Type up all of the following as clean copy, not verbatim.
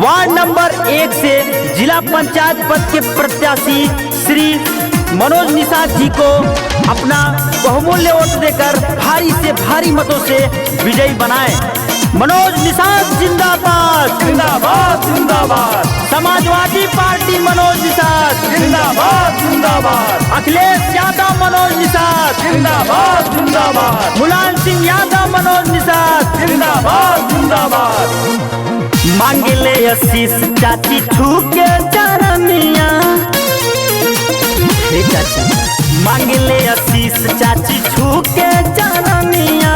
Ward number 1 से जिला पंचायत पद के प्रत्याशी श्री मनोज निषाद जी को अपना बहुमूल्य वोट देकर भारी से भारी मतों से विजयी बनाएं। मनोज निषाद जिंदाबाद जिंदाबाद जिंदाबाद। समाजवादी पार्टी मनोज निषाद जिंदाबाद जिंदाबाद। अखिलेश यादव मनोज निषाद जिंदाबाद जिंदाबाद। मुलायम सिंह यादव मनोज निषाद जिंदाबाद जिंदाबाद। मांगे ले आशीष चाची छूके चरनिया, चाची मांगे ले आशीष चाची छूके चरनिया,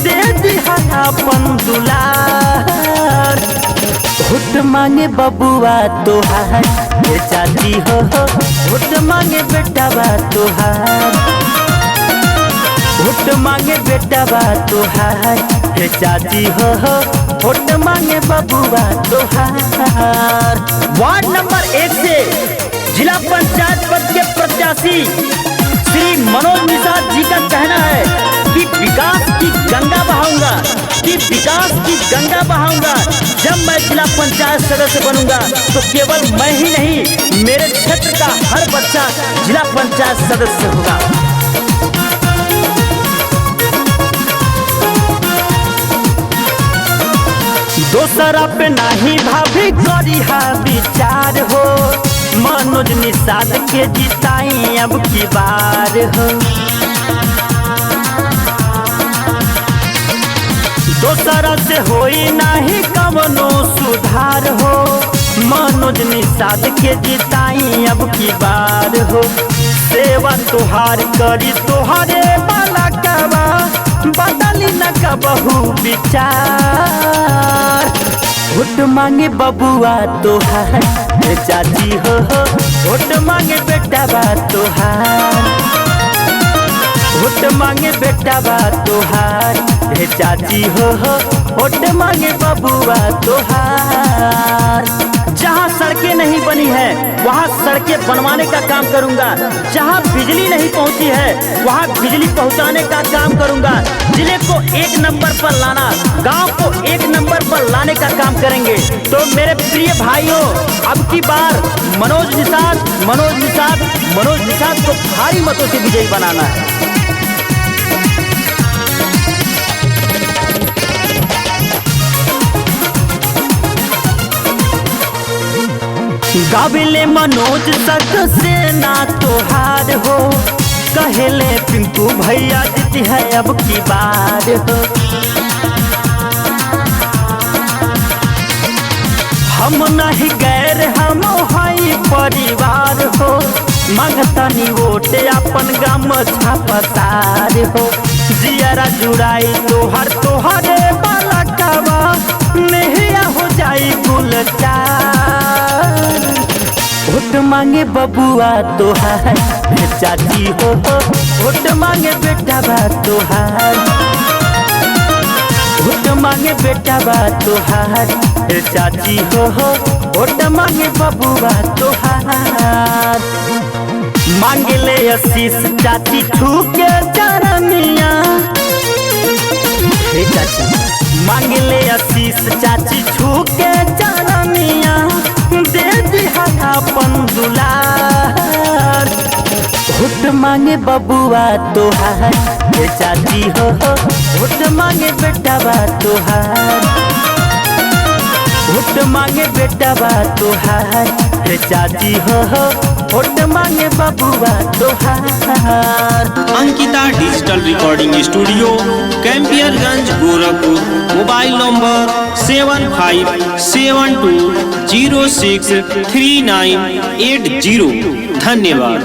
दे दिहा अपन दुलार। वोट मांगे बबुआ तोहार हे चाची हो, वोट मांगे बेटा बा तोहार, वोट मांगे बेटा बा तोहार हे चाची हो, वोट मांगे बबुआ तोहार। वार्ड नंबर 1 से जिला पंचायत पद के प्रत्याशी श्री मनोज निषाद जी का कहना है कि विकास की गंगा बहाऊंगा, कि विकास की गंगा बहाऊंगा। जब मैं जिला पंचायत सदस्य बनूंगा तो केवल मैं ही नहीं, मेरे क्षेत्र का हर बच्चा जिला पंचायत सदस्य होगा। दोसरा पे नहीं भाभी करी हा विचार हो, मनोज निषाद के जिताई अब की बार हो। दोसरा से होई नहीं कवनो सुधार हो, मनोज निषाद के जिताई अब की बार हो। सेवा तुहार करी तोहरे बाला कबा, बदली न कबहू विचार। वोट मांगे बबुआ तोहार हे चाची हो, वोट मांगे बेटा बा तोहार, वोट मांगे बेटा बा तोहार हे चाची हो, वोट मांगे बबुआ तोहार। जहाँ सड़कें नहीं बनी है वहाँ सड़कें बनवाने का काम करूंगा, जहाँ बिजली नहीं पहुँची है वहाँ बिजली पहुँचाने का काम करूंगा। जिले को 1 नंबर पर लाना, गांव को 1 नंबर पर लाने का काम करेंगे। तो मेरे प्रिय भाइयों, अब की बार मनोज निषाद मनोज निषाद मनोज निषाद को भारी मतों से विजयी बनाना है। गाबिले मनोज सक से ना तोहार हो, कहेले पिंकू भैया जीती है अब की बार हो। हम नहीं गैर हम हाई परिवार हो, मांगतनी वोट अपन गम छापतार हो। जियरा जुड़ाई तोहर तोहरे बाला कबा, नहीं हो जाई गुलचार। वोट मांगे बबुआ तोहार हे चाची हो, वोट मांगे बेटा बा तोहार, वोट मांगे बेटा बा तोहार हे चाची हो, वोट मांगे बबुआ तोहार। मांगे ले आशीष चाची छूके चरनिया, हे चाची मांगे ले आशीष चाची छूके चरनिया, दे दिहा अपन दुलार। वोट मांगे बबुआ तोहार हे चाची हो, वोट मांगे बेटा बा तोहार, वोट मांगे बेटा बा तोहार हे चाची हो, वोट मांगे बबुआ तोहार। Ankita digital recording studio, Campierganj, Gorakhpur. Mobile number 7572063980। धन्यवाद।